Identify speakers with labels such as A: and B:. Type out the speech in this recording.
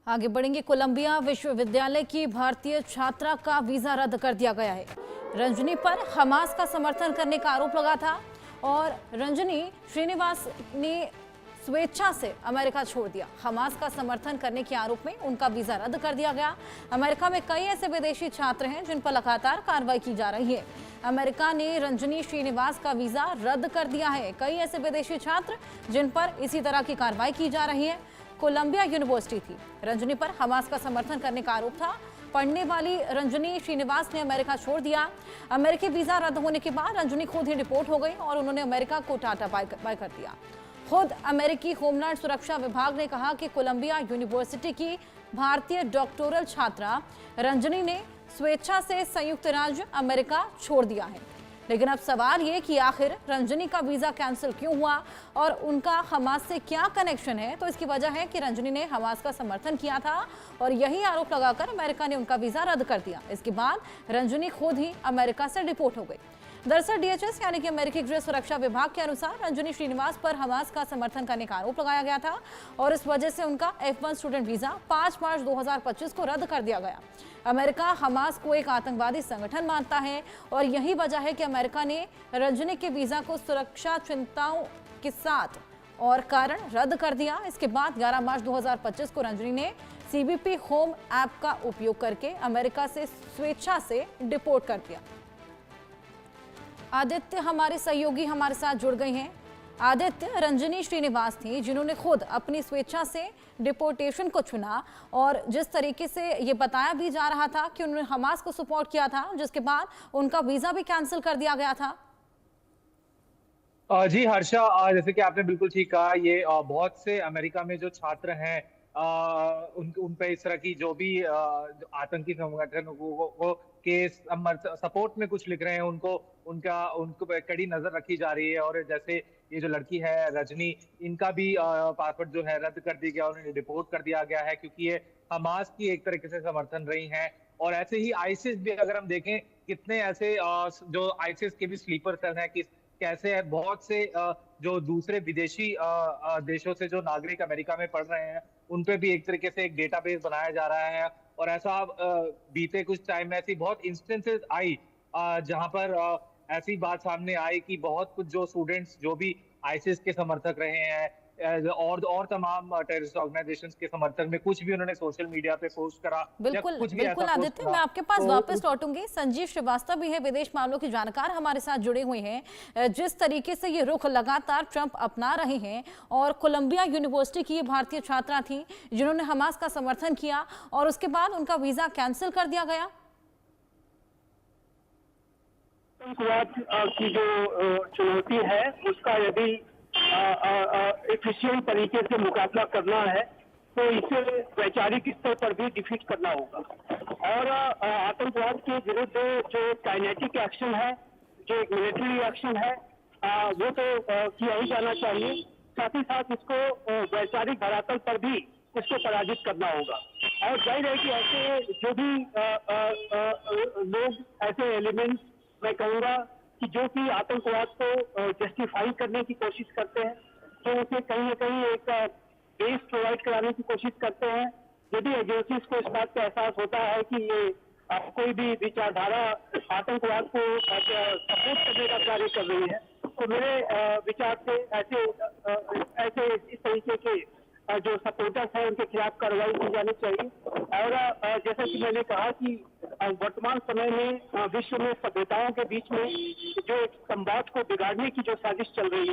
A: आगे बढ़ेंगे। कोलंबिया विश्वविद्यालय की भारतीय छात्रा का वीजा रद्द कर दिया गया है। रंजनी पर हमास का समर्थन करने का आरोप लगा था और रंजनी श्रीनिवास ने स्वेच्छा से अमेरिका छोड़ दिया। हमास का समर्थन करने के आरोप में उनका वीजा रद्द कर दिया गया। अमेरिका में कई ऐसे विदेशी छात्र हैं जिन पर लगातार कार्रवाई की जा रही है। अमेरिका ने रंजनी श्रीनिवास का वीजा रद्द कर दिया है। कई ऐसे विदेशी छात्र जिन पर इसी तरह की कार्रवाई की जा रही है। कोलंबिया यूनिवर्सिटी थी। रंजनी पर हमास का समर्थन करने का आरोप था। पढ़ने वाली रंजनी श्रीनिवास ने अमेरिका छोड़ दिया। अमेरिकी वीजा रद्द होने के बाद रंजनी खुद ही डिपोर्ट हो गई और उन्होंने अमेरिका को टाटा बाय कर दिया। खुद अमेरिकी होमलैंड सुरक्षा विभाग ने कहा कि कोलंबिया यूनिवर्सिटी की भारतीय डॉक्टोरल छात्रा रंजनी ने स्वेच्छा से संयुक्त राज्य अमेरिका छोड़ दिया है। लेकिन अब सवाल ये कि आखिर रंजनी का वीजा कैंसिल क्यों हुआ और उनका हमास से क्या कनेक्शन है। तो इसकी वजह है कि रंजनी ने हमास का समर्थन किया था और यही आरोप लगाकर अमेरिका ने उनका वीजा रद्द कर दिया। इसके बाद रंजनी खुद ही अमेरिका से डिपोर्ट हो गई। दरअसल DHS यानी कि अमेरिकी गृह सुरक्षा विभाग के अनुसार रंजनी श्रीनिवास पर हमास का समर्थन करने का आरोप लगाया गया था और इस वजह से उनका F1 स्टूडेंट वीजा 5 मार्च 2025 को रद्द कर दिया गया। अमेरिका हमास को एक आतंकवादी संगठन मानता है और यही वजह है कि अमेरिका ने रंजनी के वीजा को सुरक्षा चिंताओं के साथ और कारण रद्द कर दिया। इसके बाद 11 मार्च 2025 को रंजनी ने CBP होम ऐप का उपयोग करके अमेरिका से स्वेच्छा से डिपोर्ट कर दिया। आदित्य हमारे सहयोगी हमारे साथ जुड़ गए हैं। आदित्य, रंजनी श्रीनिवास थी जिन्होंने खुद अपनी स्वेच्छा से डिपोर्टेशन को चुना और जिस तरीके से ये बताया भी जा रहा था कि उन्होंने हमास को सपोर्ट किया था, जिसके बाद उनका वीजा भी कैंसिल कर दिया गया था।
B: जी हर्षा, जैसे कि आपने बिल्कुल ठीक कहा, ये बहुत से अमेरिका में जो छात्र हैं उन पे इस तरह की जो भी जो आतंकी संगठन को के सपोर्ट में कुछ लिख रहे हैं, उनको पे कड़ी नजर रखी जा रही है। और जैसे ये जो लड़की है रजनी, इनका भी पासपोर्ट जो है रद्द कर दिया गया, उन्हें डिपोर्ट कर दिया गया है क्योंकि ये हमास की एक तरीके से समर्थन रही हैं। और ऐसे ही आईसिस भी अगर हम देखें, कितने ऐसे जो आईसिस के भी स्लीपर सेल हैं, कैसे है, बहुत से जो दूसरे विदेशी देशों से जो नागरिक अमेरिका में पढ़ रहे हैं, उन पे भी एक तरीके से एक डेटाबेस बनाया जा रहा है। और ऐसा बीते कुछ टाइम में ऐसी बहुत इंस्टेंसेस आई जहां पर ऐसी बात सामने आई कि बहुत कुछ जो स्टूडेंट्स जो भी आईसिस के समर्थक रहे हैं और तमाम टेररिस्ट ऑर्गेनाइजेशंस के समर्थक में कुछ भी उन्होंने सोशल मीडिया पे पोस्ट करा या कुछ भी
A: बिल्कुल
B: ऐसा पोस्ट
A: आदित्य,
B: करा,
A: मैं आपके पास
B: तो
A: वापस लौटूंगी। संजीव श्रीवास्तव भी है, विदेश मामलों के जानकार हमारे साथ जुड़े हुए हैं। जिस तरीके से ये रुख लगातार ट्रंप अपना रहे हैं और कोलंबिया यूनिवर्सिटी की ये भारतीय छात्रा थी जिन्होंने हमास का समर्थन किया और उसके बाद उनका वीजा कैंसिल कर दिया गया।
C: आतंकवाद की जो चुनौती है उसका यदि एफिशिएंट तरीके से मुकाबला करना है तो इसे वैचारिक स्तर पर भी डिफीट करना होगा। और आतंकवाद के विरुद्ध जो काइनेटिक एक्शन है, जो एक मिलिट्री एक्शन है, वो तो किया ही जाना चाहिए। साथ ही साथ इसको वैचारिक धरातल पर भी इसको पराजित करना होगा। और जाहिर है कि ऐसे जो भी लोग, ऐसे एलिमेंट्स, मैं कहूँगा कि जो कि आतंकवाद को जस्टिफाई करने की कोशिश करते हैं, तो उसे कहीं ना कहीं एक बेस प्रोवाइड कराने की कोशिश करते हैं। यदि एजेंसीज को इस बात का एहसास होता है कि ये कोई भी विचारधारा आतंकवाद को सपोर्ट करने का कार्य कर रही है, तो मेरे विचार से ऐसे इस तरीके के जो सपोर्टर्स हैं उनके खिलाफ कार्रवाई की जानी चाहिए। और जैसा कि मैंने कहा कि वर्तमान समय में विश्व में सभ्यताओं के बीच में जो एक संवाद को बिगाड़ने की जो साजिश चल रही है,